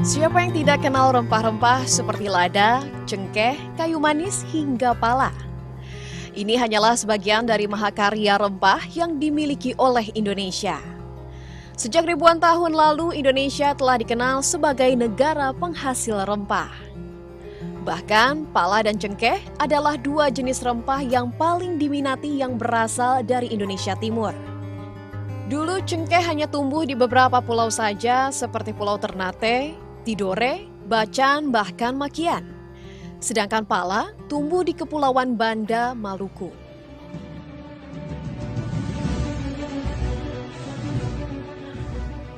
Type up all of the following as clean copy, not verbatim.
Siapa yang tidak kenal rempah-rempah seperti lada, cengkeh, kayu manis, hingga pala? Ini hanyalah sebagian dari mahakarya rempah yang dimiliki oleh Indonesia. Sejak ribuan tahun lalu, Indonesia telah dikenal sebagai negara penghasil rempah. Bahkan, pala dan cengkeh adalah dua jenis rempah yang paling diminati yang berasal dari Indonesia Timur. Dulu cengkeh hanya tumbuh di beberapa pulau saja seperti Pulau Ternate, Tidore, Bacan, bahkan Makian. Sedangkan pala tumbuh di Kepulauan Banda, Maluku.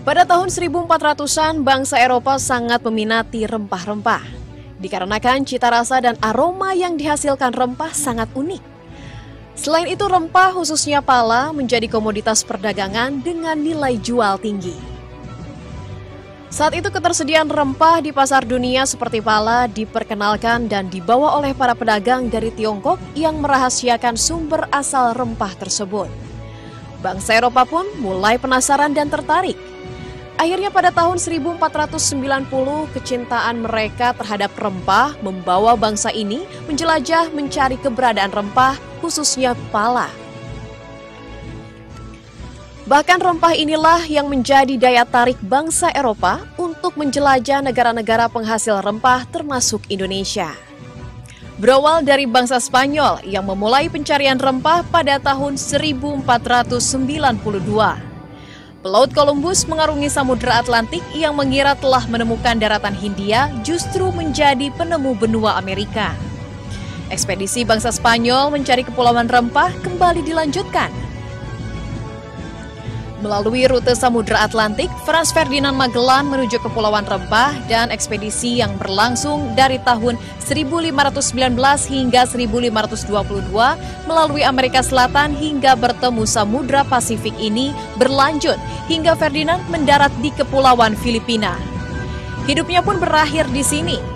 Pada tahun 1400-an, bangsa Eropa sangat meminati rempah-rempah. Dikarenakan cita rasa dan aroma yang dihasilkan rempah sangat unik. Selain itu, rempah khususnya pala menjadi komoditas perdagangan dengan nilai jual tinggi. Saat itu ketersediaan rempah di pasar dunia seperti pala diperkenalkan dan dibawa oleh para pedagang dari Tiongkok yang merahasiakan sumber asal rempah tersebut. Bangsa Eropa pun mulai penasaran dan tertarik. Akhirnya pada tahun 1490, kecintaan mereka terhadap rempah membawa bangsa ini menjelajah mencari keberadaan rempah, khususnya pala. Bahkan rempah inilah yang menjadi daya tarik bangsa Eropa untuk menjelajah negara-negara penghasil rempah termasuk Indonesia. Berawal dari bangsa Spanyol yang memulai pencarian rempah pada tahun 1492. Pelaut Columbus mengarungi Samudra Atlantik yang mengira telah menemukan daratan Hindia justru menjadi penemu benua Amerika. Ekspedisi bangsa Spanyol mencari kepulauan rempah kembali dilanjutkan. Melalui rute Samudra Atlantik, Franz Ferdinand Magellan menuju Kepulauan Rempah dan ekspedisi yang berlangsung dari tahun 1519 hingga 1522 melalui Amerika Selatan hingga bertemu Samudra Pasifik ini berlanjut hingga Ferdinand mendarat di Kepulauan Filipina. Hidupnya pun berakhir di sini.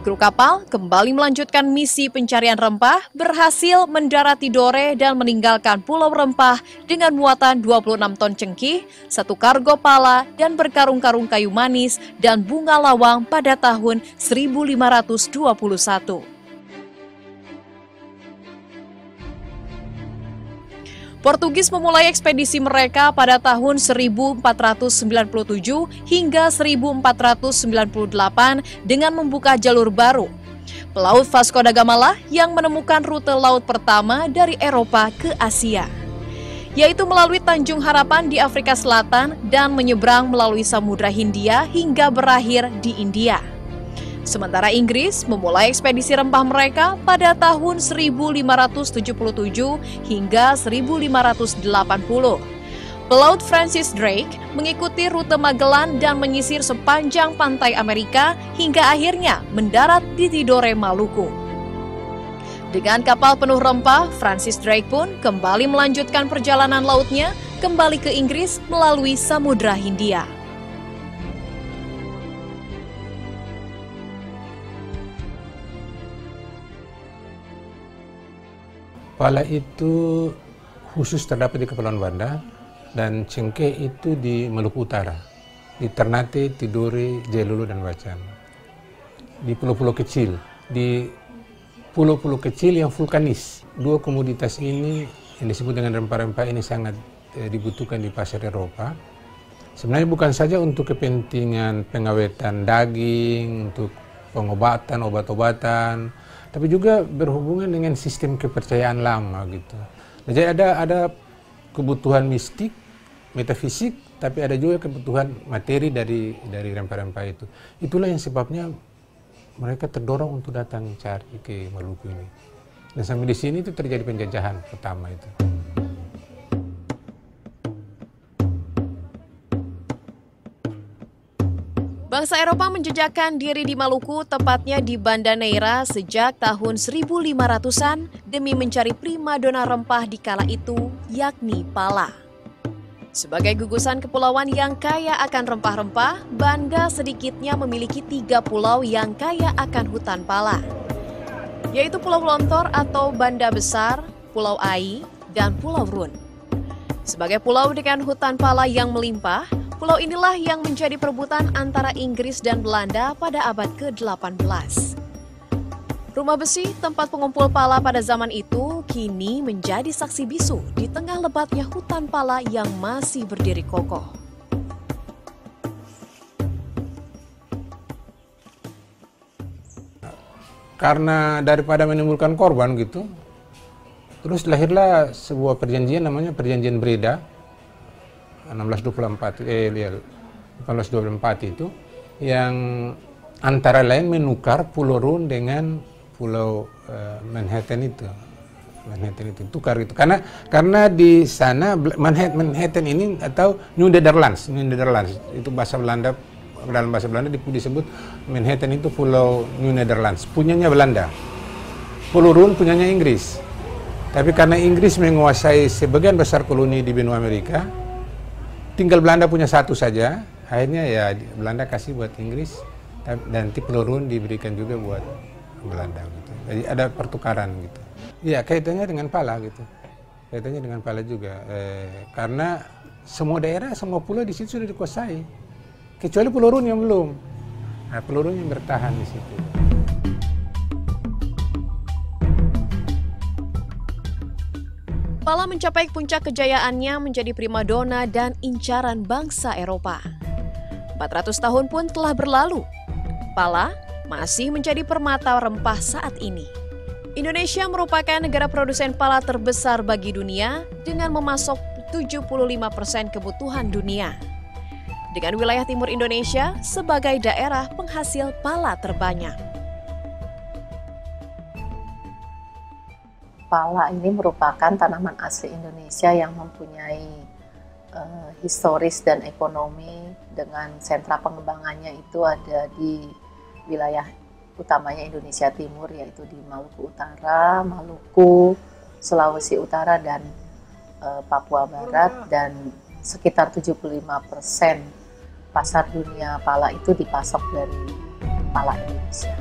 Kru kapal kembali melanjutkan misi pencarian rempah, berhasil mendarat Tidore dan meninggalkan Pulau Rempah dengan muatan 26 ton cengkih, 1 kargo pala, dan berkarung-karung kayu manis dan bunga lawang pada tahun 1521. Portugis memulai ekspedisi mereka pada tahun 1497 hingga 1498 dengan membuka jalur baru. Pelaut Vasco da Gama lah yang menemukan rute laut pertama dari Eropa ke Asia, yaitu melalui Tanjung Harapan di Afrika Selatan dan menyeberang melalui Samudra Hindia hingga berakhir di India. Sementara Inggris memulai ekspedisi rempah mereka pada tahun 1577 hingga 1580. Pelaut Francis Drake mengikuti rute Magellan dan menyisir sepanjang pantai Amerika hingga akhirnya mendarat di Tidore, Maluku. Dengan kapal penuh rempah, Francis Drake pun kembali melanjutkan perjalanan lautnya kembali ke Inggris melalui Samudra Hindia. Pala itu khusus terdapat di Kepulauan Banda dan cengkeh itu di Maluku Utara, di Ternate, Tidore, Jaya Lulu, dan Bacan. Di pulau-pulau kecil, di pulau-pulau kecil yang vulkanis. Dua komoditas ini yang disebut dengan rempah-rempah ini sangat dibutuhkan di pasar Eropa. Sebenarnya bukan saja untuk kepentingan pengawetan daging, untuk pengobatan, obat-obatan, tapi juga berhubungan dengan sistem kepercayaan lama gitu. Jadi ada kebutuhan mistik, metafisik, tapi ada juga kebutuhan materi dari rempah-rempah itu. Itulah yang sebabnya mereka terdorong untuk datang cari ke Maluku ini. Dan sampai di sini itu terjadi penjajahan pertama itu. Bangsa Eropa menjejakkan diri di Maluku, tepatnya di Banda Neira sejak tahun 1500-an demi mencari primadona rempah di kala itu, yakni pala. Sebagai gugusan kepulauan yang kaya akan rempah-rempah, Banda sedikitnya memiliki 3 pulau yang kaya akan hutan pala, yaitu Pulau Lontor atau Banda Besar, Pulau Ai, dan Pulau Run. Sebagai pulau dengan hutan pala yang melimpah, Pulau inilah yang menjadi perebutan antara Inggris dan Belanda pada abad ke-18. Rumah besi, tempat pengumpul pala pada zaman itu, kini menjadi saksi bisu di tengah lebatnya hutan pala yang masih berdiri kokoh. Karena daripada menimbulkan korban gitu, terus lahirlah sebuah perjanjian namanya Perjanjian Breda 1824 itu, yang antara lain menukar Pulau Rune dengan Pulau Manhattan itu tukar gitu, karena di sana Manhattan ini atau New Netherlands itu bahasa Belanda, dalam bahasa Belanda disebut Manhattan itu Pulau New Netherlands, punyanya Belanda. Pulau Rune punyanya Inggris, tapi karena Inggris menguasai sebagian besar koloni di benua Amerika, tinggal Belanda punya satu saja, akhirnya ya Belanda kasih buat Inggris, dan nanti Pulau Rune diberikan juga buat Belanda gitu. Jadi ada pertukaran gitu. Ya kaitannya dengan pala gitu. Kaitannya dengan pala juga. Karena semua daerah, semua pulau di situ sudah dikuasai. Kecuali Pulau Rune yang belum. Nah, Pulau Rune yang bertahan di situ. Pala mencapai puncak kejayaannya menjadi primadona dan incaran bangsa Eropa. 400 tahun pun telah berlalu. Pala masih menjadi permata rempah saat ini. Indonesia merupakan negara produsen pala terbesar bagi dunia dengan memasok 75% kebutuhan dunia. Dengan wilayah timur Indonesia sebagai daerah penghasil pala terbanyak. Pala ini merupakan tanaman asli Indonesia yang mempunyai historis dan ekonomi, dengan sentra pengembangannya itu ada di wilayah utamanya Indonesia Timur, yaitu di Maluku Utara, Maluku, Sulawesi Utara, dan Papua Barat, dan sekitar 75% pasar dunia pala itu dipasok dari pala Indonesia.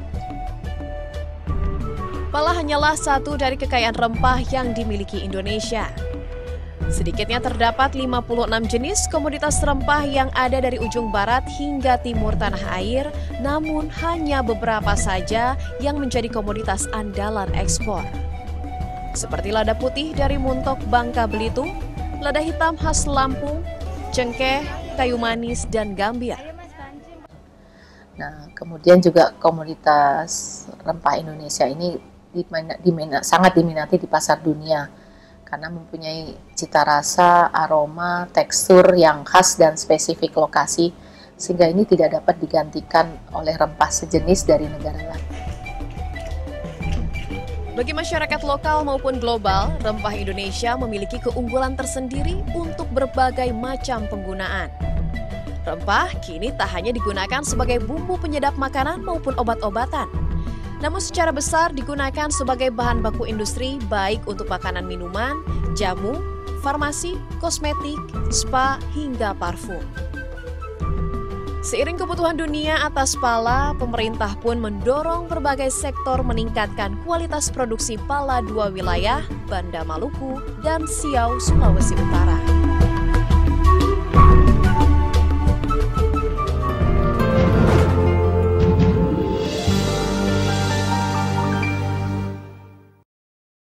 Pala hanyalah satu dari kekayaan rempah yang dimiliki Indonesia. Sedikitnya terdapat 56 jenis komoditas rempah yang ada dari ujung barat hingga timur tanah air, namun hanya beberapa saja yang menjadi komoditas andalan ekspor. Seperti lada putih dari Muntok, Bangka Belitung, lada hitam khas Lampung, cengkeh, kayu manis, dan gambir. Nah, kemudian juga komoditas rempah Indonesia ini sangat diminati di pasar dunia, karena mempunyai cita rasa, aroma, tekstur yang khas dan spesifik lokasi, sehingga ini tidak dapat digantikan oleh rempah sejenis dari negara lain. Bagi masyarakat lokal maupun global, rempah Indonesia memiliki keunggulan tersendiri untuk berbagai macam penggunaan. Rempah kini tak hanya digunakan sebagai bumbu penyedap makanan maupun obat-obatan, namun secara besar digunakan sebagai bahan baku industri, baik untuk makanan minuman, jamu, farmasi, kosmetik, spa, hingga parfum. Seiring kebutuhan dunia atas pala, pemerintah pun mendorong berbagai sektor meningkatkan kualitas produksi pala dua wilayah, Banda Maluku dan Siau, Sulawesi Utara.